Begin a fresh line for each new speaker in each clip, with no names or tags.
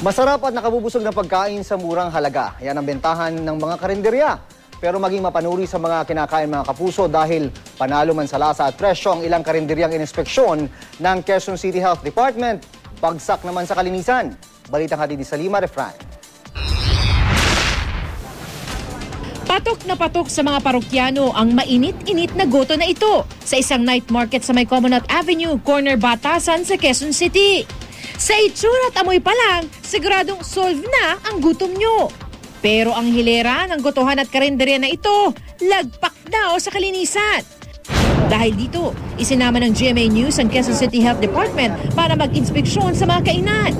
Masarap at nakabubusog na pagkain sa murang halaga. Yan ang bentahan ng mga karinderya. Pero maging mapanuri sa mga kinakain mga kapuso dahil panalo man sa lasa at presyo ang ilang karinderyang ininspeksyon ng Quezon City Health Department. Bagsak naman sa kalinisan. Balitang hatid ni Salima Refran.
Patok na patok sa mga parokyano ang mainit-init na goto na ito sa isang night market sa may Comonwealth Avenue, corner Batasan sa Quezon City. Sa itsura at amoy pa lang, siguradong solve na ang gutom nyo. Pero ang hilera ng gotohan at karinderya na ito, lagpak daw sa kalinisan. Dahil dito, isinama ng GMA News ang Quezon City Health Department para mag-inspeksyon sa mga kainan.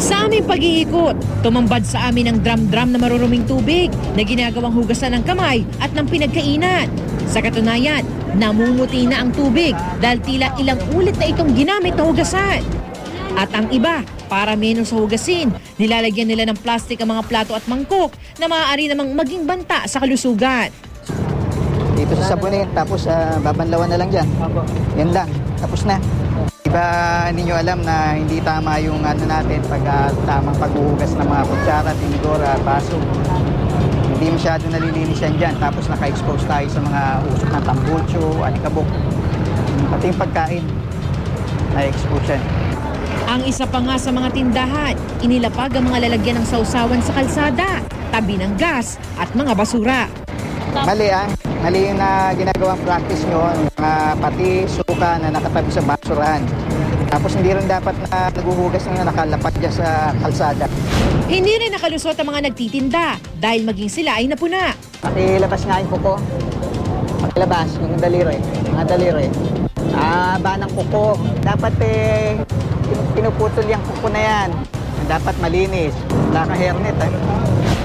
Sa aming pag-iikot, tumambad sa amin ang drum-drum na maruruming tubig na ginagawang hugasan ng kamay at ng pinagkainan. Sa katunayan, namumuti na ang tubig dahil tila ilang ulit na itong ginamit na hugasan. At ang iba, para menos sa hugasin, nilalagyan nila ng plastic ang mga plato at mangkok na maaari namang maging banta sa kalusugan.
Dito sa sabunin, tapos babanlawan na lang dyan. Yan lang, tapos na. Diba ninyo alam na hindi tama yung natin pag tamang paghuhugas ng mga kutsara, tinidora, baso. Hindi masyado nalilinis yan dyan. Tapos naka-expose tayo sa mga usok ng tambucho, alikabok. Pati yung pagkain, na-expose yan.
Ang isa pa nga sa mga tindahan, inilapag ang mga lalagyan ng sausawan sa kalsada, tabi ng gas at mga basura.
Mali mali yung ginagawang practice nyo, pati suka na nakatabi sa basurahan. Tapos hindi rin dapat na naguhugas na nakalapag dyan sa kalsada.
Hindi rin nakalusot ang mga nagtitinda dahil maging sila ay napuna.
Pakilabas nga yung kuko. Pakilabas yung daliri. Mga daliri. Ba ng kuko. Dapat pinuputol yung kuko na yan. Dapat malinis. Naka-hairnet.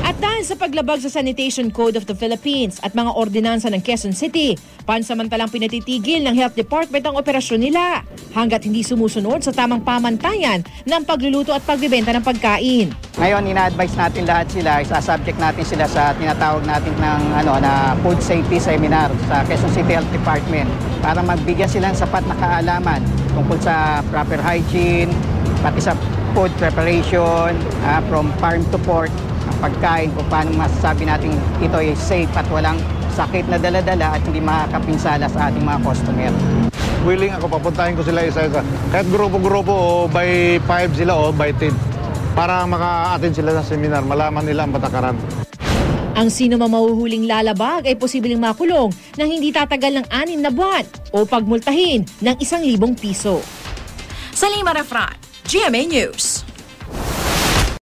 At dahil sa paglabag sa Sanitation Code of the Philippines at mga ordinansa ng Quezon City, pansamantalang pinatitigil ng Health Department ang operasyon nila hanggat hindi sumusunod sa tamang pamantayan ng pagluluto at pagbibenta ng pagkain.
Ngayon, ina-advise natin lahat sila, isa-subject natin sila sa tinatawag natin ng na food safety seminar sa Quezon City Health Department para magbigyan sila ng sapat na kaalaman tungkol sa proper hygiene, pati sa food preparation, from farm to fork, ang pagkain, kung paano masasabi natin ito ay safe at walang sakit na dala-dala at hindi makakapinsala sa ating mga customer.
Willing ako, papuntahin ko sila isa-isa. Kahit grupo-grupo o by 5 sila o by 10 para maka-attend sila sa seminar, malaman nila ang patakaran.
Ang sino mahuhuling lalabag ay posibleng makulong ng hindi tatagal ng 6 na buwan o pagmultahin ng 1,000 piso. Salima Refran, GMA News.